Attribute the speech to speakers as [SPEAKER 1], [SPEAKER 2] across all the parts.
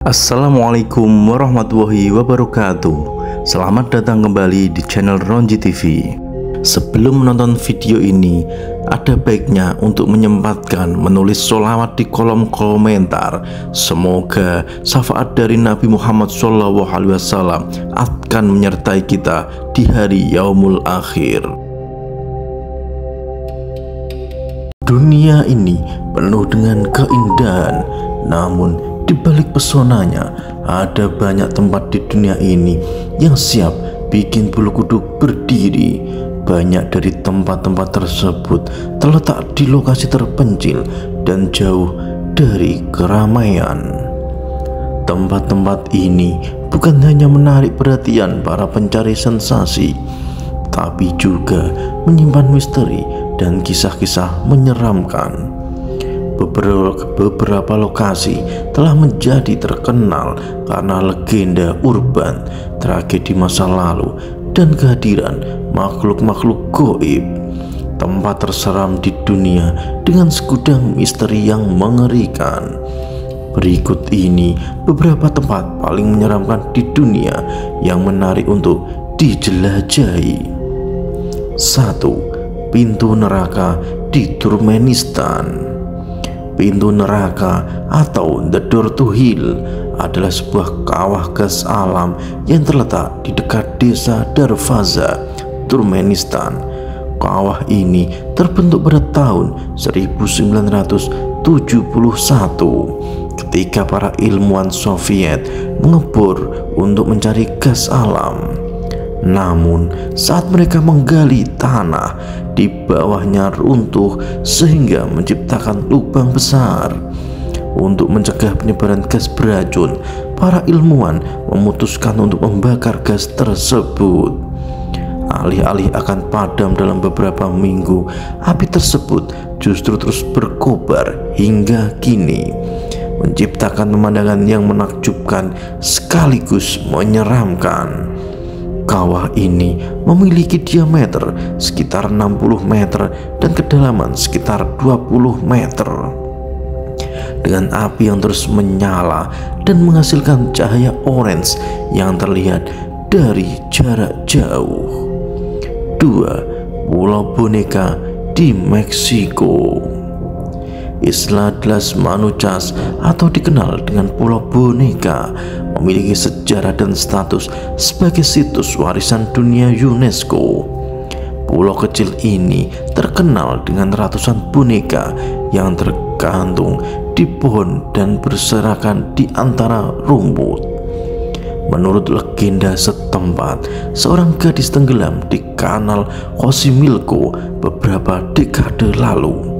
[SPEAKER 1] Assalamualaikum warahmatullahi wabarakatuh. Selamat datang kembali di channel Ronji TV. Sebelum menonton video ini, ada baiknya untuk menyempatkan menulis sholawat di kolom komentar. Semoga syafaat dari Nabi Muhammad SAW akan menyertai kita di hari yaumul akhir. Dunia ini penuh dengan keindahan, namun di balik pesonanya ada banyak tempat di dunia ini yang siap bikin bulu kuduk berdiri. Banyak dari tempat-tempat tersebut terletak di lokasi terpencil dan jauh dari keramaian. Tempat-tempat ini bukan hanya menarik perhatian para pencari sensasi, tapi juga menyimpan misteri dan kisah-kisah menyeramkan. Beberapa lokasi telah menjadi terkenal karena legenda urban, tragedi masa lalu, dan kehadiran makhluk-makhluk gaib. Tempat terseram di dunia dengan segudang misteri yang mengerikan. Berikut ini beberapa tempat paling menyeramkan di dunia yang menarik untuk dijelajahi. 1. Pintu neraka di Turkmenistan. Pintu neraka atau The Door to Hell adalah sebuah kawah gas alam yang terletak di dekat desa Darvaza, Turkmenistan. Kawah ini terbentuk pada tahun 1971 ketika para ilmuwan Soviet mengebor untuk mencari gas alam. Namun saat mereka menggali tanah, di bawahnya runtuh sehingga menciptakan lubang besar. Untuk mencegah penyebaran gas beracun, para ilmuwan memutuskan untuk membakar gas tersebut. Alih-alih akan padam dalam beberapa minggu, api tersebut justru terus berkobar hingga kini, menciptakan pemandangan yang menakjubkan sekaligus menyeramkan. Kawah ini memiliki diameter sekitar 60 meter dan kedalaman sekitar 20 meter. Dengan api yang terus menyala dan menghasilkan cahaya orange yang terlihat dari jarak jauh. 2. Pulau Boneka di Meksiko. Isla de las Manuchas atau dikenal dengan Pulau Boneka memiliki sejarah dan status sebagai situs warisan dunia UNESCO. Pulau kecil ini terkenal dengan ratusan boneka yang tergantung di pohon dan berserakan di antara rumput. Menurut legenda setempat, seorang gadis tenggelam di kanal Xochimilco beberapa dekade lalu.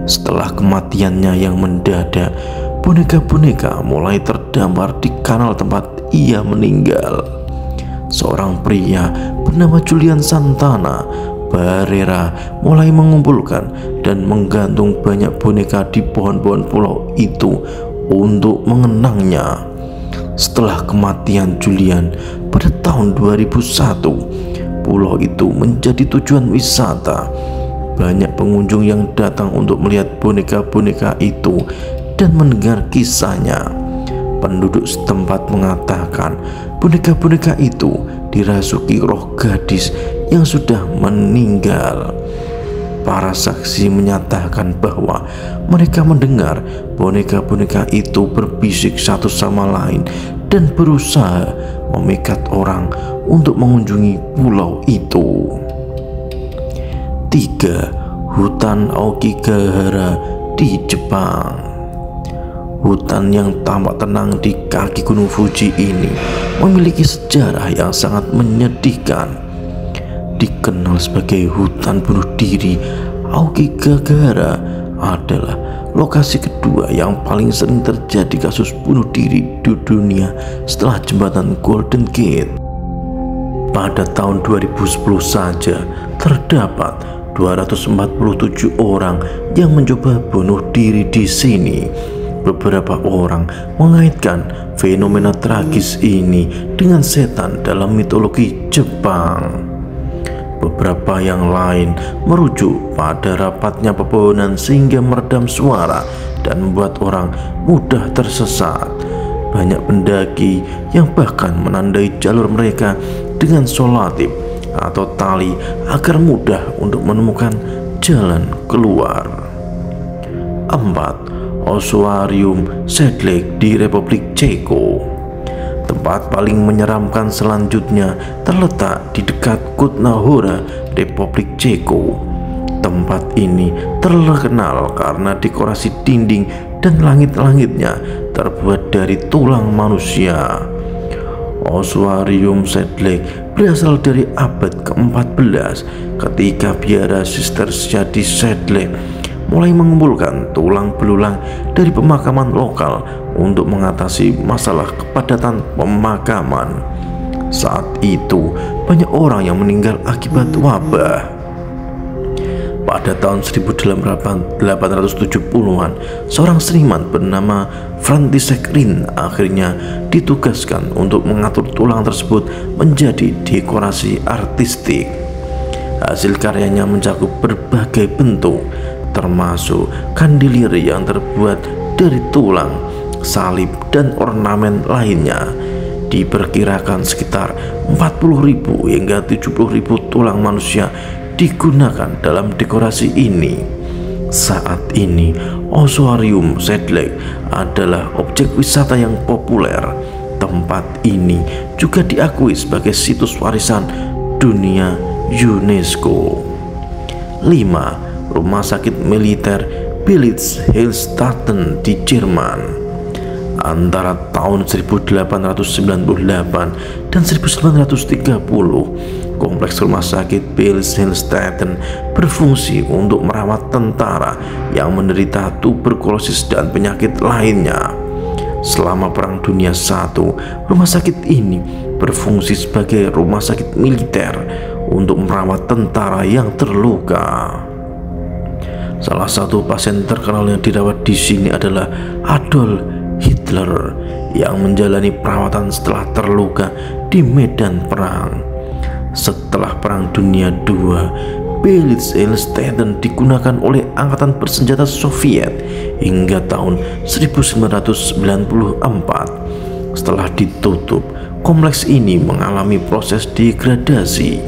[SPEAKER 1] Setelah kematiannya yang mendadak, boneka-boneka mulai terdampar di kanal tempat ia meninggal. Seorang pria bernama Julian Santana Barrera mulai mengumpulkan dan menggantung banyak boneka di pohon-pohon pulau itu untuk mengenangnya. Setelah kematian Julian pada tahun 2001, pulau itu menjadi tujuan wisata. Banyak pengunjung yang datang untuk melihat boneka-boneka itu dan mendengar kisahnya. Penduduk setempat mengatakan boneka-boneka itu dirasuki roh gadis yang sudah meninggal. Para saksi menyatakan bahwa mereka mendengar boneka-boneka itu berbisik satu sama lain dan berusaha memikat orang untuk mengunjungi pulau itu. 3. Hutan Aokigahara di Jepang. Hutan yang tampak tenang di kaki Gunung Fuji ini memiliki sejarah yang sangat menyedihkan. Dikenal sebagai hutan bunuh diri, Aokigahara adalah lokasi kedua yang paling sering terjadi kasus bunuh diri di dunia setelah jembatan Golden Gate. Pada tahun 2010 saja terdapat 247 orang yang mencoba bunuh diri di sini. Beberapa orang mengaitkan fenomena tragis ini dengan setan dalam mitologi Jepang. Beberapa yang lain merujuk pada rapatnya pepohonan sehingga meredam suara dan membuat orang mudah tersesat. banyak pendaki yang bahkan menandai jalur mereka dengan solatip atau tali agar mudah untuk menemukan jalan keluar. 4. Ossuarium Sedlec di Republik Ceko. Tempat paling menyeramkan selanjutnya terletak di dekat Kutna Hora, Republik Ceko. Tempat ini terkenal karena dekorasi dinding dan langit-langitnya terbuat dari tulang manusia. Ossuarium Sedlec berasal dari abad ke-14 ketika biara Sistercia di Sedlec mulai mengumpulkan tulang belulang dari pemakaman lokal untuk mengatasi masalah kepadatan pemakaman. Saat itu banyak orang yang meninggal akibat wabah. Pada tahun 1870-an, seorang seniman bernama František Rin akhirnya ditugaskan untuk mengatur tulang tersebut menjadi dekorasi artistik. Hasil karyanya mencakup berbagai bentuk, termasuk kandilir yang terbuat dari tulang, salib, dan ornamen lainnya. Diperkirakan sekitar 40.000 hingga 70.000 tulang manusia digunakan dalam dekorasi ini. Saat ini, Ossuarium Sedlec adalah objek wisata yang populer. Tempat ini juga diakui sebagai situs warisan dunia UNESCO. 5. Rumah sakit militer Billig-Heilstatten di Jerman. Antara tahun 1898 dan 1930, kompleks rumah sakit Billig-Heilstatten berfungsi untuk merawat tentara yang menderita tuberkulosis dan penyakit lainnya. Selama Perang Dunia I, rumah sakit ini berfungsi sebagai rumah sakit militer untuk merawat tentara yang terluka. Salah satu pasien terkenal yang dirawat di sini adalah Adolf Hitler yang menjalani perawatan setelah terluka di medan perang. Setelah Perang Dunia II, Billig-Heilstatten digunakan oleh Angkatan Bersenjata Soviet hingga tahun 1994. Setelah ditutup, kompleks ini mengalami proses degradasi.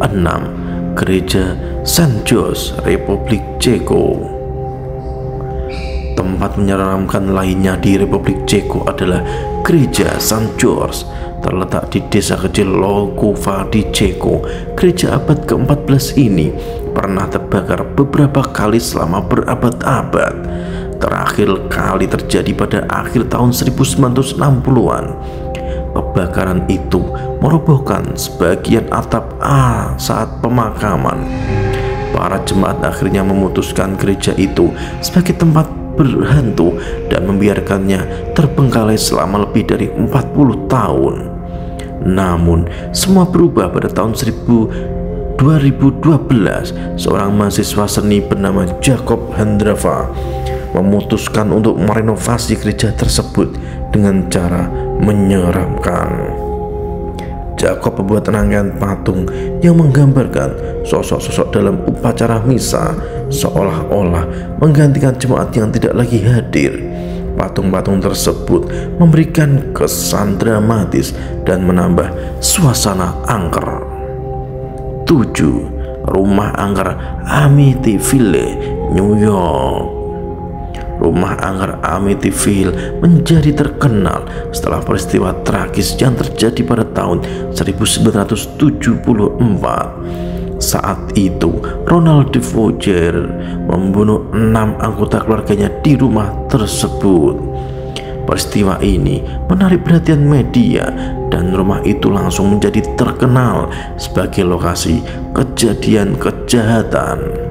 [SPEAKER 1] 6. Gereja St. George, Republik Ceko. Tempat menyeramkan lainnya di Republik Ceko adalah Gereja St. George, terletak di desa kecil Loukowa di Ceko. Gereja abad ke-14 ini pernah terbakar beberapa kali selama berabad-abad. Terakhir kali terjadi pada akhir tahun 1960-an. Kebakaran itu merobohkan sebagian atap saat pemakaman. Para jemaat akhirnya memutuskan gereja itu sebagai tempat berhantu dan membiarkannya terbengkalai selama lebih dari 40 tahun. Namun semua berubah pada tahun 2012. Seorang mahasiswa seni bernama Jacob Handrava memutuskan untuk merenovasi gereja tersebut dengan cara menyeramkan. Jacob membuat rangkaian patung yang menggambarkan sosok-sosok dalam upacara misa, seolah-olah menggantikan jemaat yang tidak lagi hadir. Patung-patung tersebut memberikan kesan dramatis dan menambah suasana angker. 7. Rumah angker Amityville, New York. Rumah angker Amityville menjadi terkenal setelah peristiwa tragis yang terjadi pada tahun 1974. Saat itu, Ronald DeForger membunuh 6 anggota keluarganya di rumah tersebut. Peristiwa ini menarik perhatian media dan rumah itu langsung menjadi terkenal sebagai lokasi kejadian kejahatan.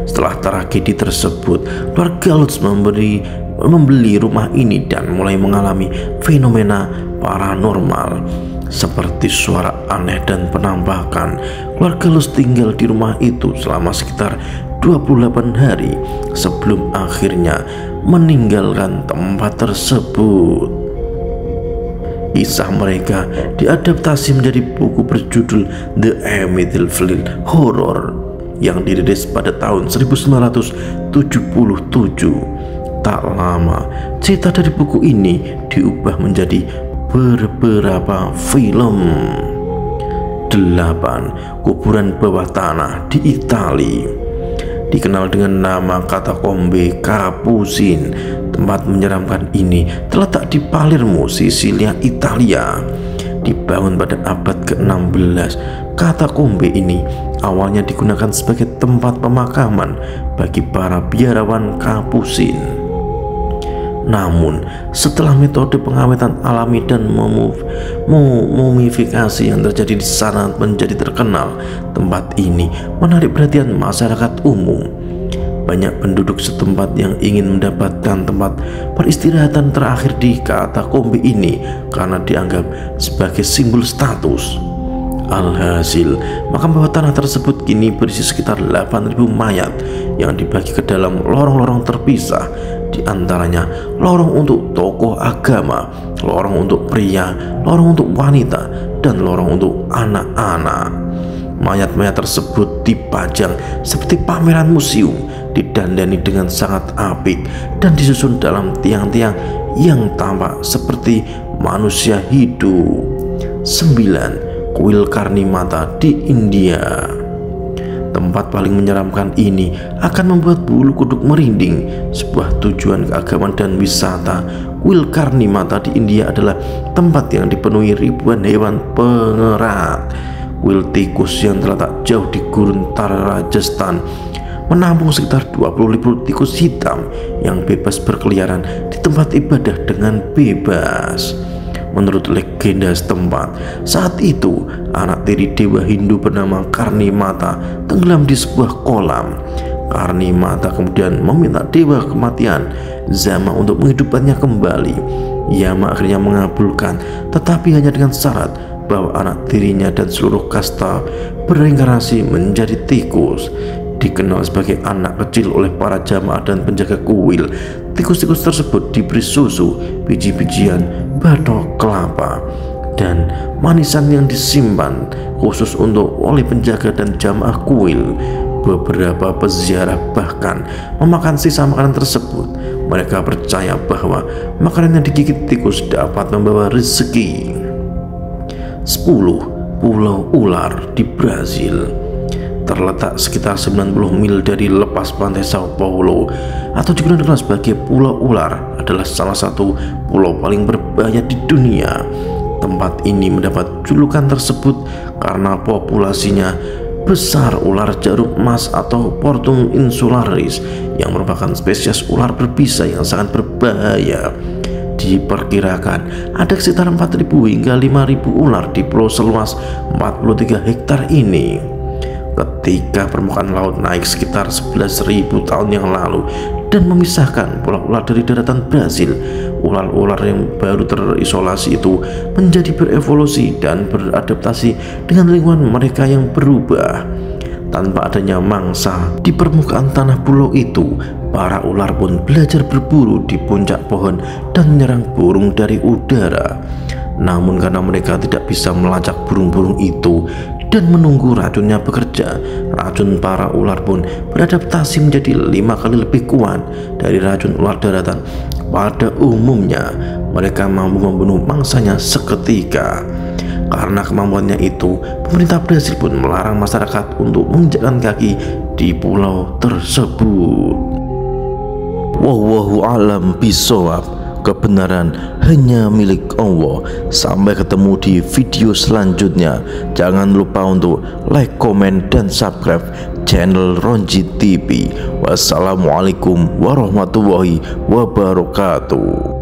[SPEAKER 1] Setelah tragedi tersebut, keluarga Lutz membeli rumah ini dan mulai mengalami fenomena paranormal seperti suara aneh dan penampakan. Keluarga Lutz tinggal di rumah itu selama sekitar 28 hari sebelum akhirnya meninggalkan tempat tersebut. Kisah mereka diadaptasi menjadi buku berjudul The Amityville Horror yang dirilis pada tahun 1977. Tak lama, cerita dari buku ini diubah menjadi beberapa film. 8. Kuburan bawah tanah di Italia. Dikenal dengan nama Katakombe Capucin, tempat menyeramkan ini terletak di Palermo, Sisilia, Italia. Dibangun pada abad ke-16, katakombe ini awalnya digunakan sebagai tempat pemakaman bagi para biarawan Capucin. Namun, setelah metode pengawetan alami dan mumifikasi yang terjadi di sana menjadi terkenal, tempat ini menarik perhatian masyarakat umum. Banyak penduduk setempat yang ingin mendapatkan tempat peristirahatan terakhir di katakombe ini karena dianggap sebagai simbol status. Alhasil, makam bawah tanah tersebut kini berisi sekitar 8.000 mayat yang dibagi ke dalam lorong-lorong terpisah, di antaranya lorong untuk tokoh agama, lorong untuk pria, lorong untuk wanita, dan lorong untuk anak-anak. Mayat-mayat tersebut dipajang seperti pameran museum, didandani dengan sangat apik dan disusun dalam tiang-tiang yang tampak seperti manusia hidup. 9. Kuil Karnimata di India. Tempat paling menyeramkan ini akan membuat bulu kuduk merinding. Sebuah tujuan keagamaan dan wisata, Kuil Karnimata di India adalah tempat yang dipenuhi ribuan hewan pengerat. Kuil tikus yang terletak jauh di gurun Rajasthan menampung sekitar 20.000 tikus hitam yang bebas berkeliaran di tempat ibadah dengan bebas. Menurut legenda setempat, saat itu anak tiri dewa Hindu bernama Karnimata tenggelam di sebuah kolam. Karnimata kemudian meminta dewa kematian Zama untuk menghidupkannya kembali. Yama akhirnya mengabulkan, tetapi hanya dengan syarat bahwa anak tirinya dan seluruh kasta bereinkarnasi menjadi tikus. Dikenal sebagai anak kecil oleh para jamaah dan penjaga kuil, tikus-tikus tersebut diberi susu, biji-bijian, batok kelapa, dan manisan yang disimpan khusus untuk oleh penjaga dan jamaah kuil. Beberapa peziarah bahkan memakan sisa makanan tersebut. Mereka percaya bahwa makanan yang digigit tikus dapat membawa rezeki. 10. Pulau Ular di Brazil. Terletak sekitar 90 mil dari lepas pantai Sao Paulo atau juga dikenal sebagai Pulau Ular, adalah salah satu pulau paling berbahaya di dunia. Tempat ini mendapat julukan tersebut karena populasinya besar ular jarum emas atau Portum insularis yang merupakan spesies ular berbisa yang sangat berbahaya. Diperkirakan ada sekitar 4.000 hingga 5.000 ular di pulau seluas 43 hektar ini. Ketika permukaan laut naik sekitar 11.000 tahun yang lalu dan memisahkan pulau ular dari daratan Brazil, ular-ular yang baru terisolasi itu menjadi berevolusi dan beradaptasi dengan lingkungan mereka yang berubah. Tanpa adanya mangsa di permukaan tanah pulau itu, para ular pun belajar berburu di puncak pohon dan menyerang burung dari udara. Namun karena mereka tidak bisa melacak burung-burung itu dan menunggu racunnya bekerja, racun para ular pun beradaptasi menjadi 5 kali lebih kuat dari racun ular daratan. Pada umumnya, mereka mampu membunuh mangsanya seketika. Karena kemampuannya itu, pemerintah Brasil pun melarang masyarakat untuk menginjakkan kaki di pulau tersebut. Wallahu a'lam bishawab. Kebenaran hanya milik Allah. Sampai ketemu di video selanjutnya. Jangan lupa untuk like, komen, dan subscribe channel Ronji TV. Wassalamualaikum warahmatullahi wabarakatuh.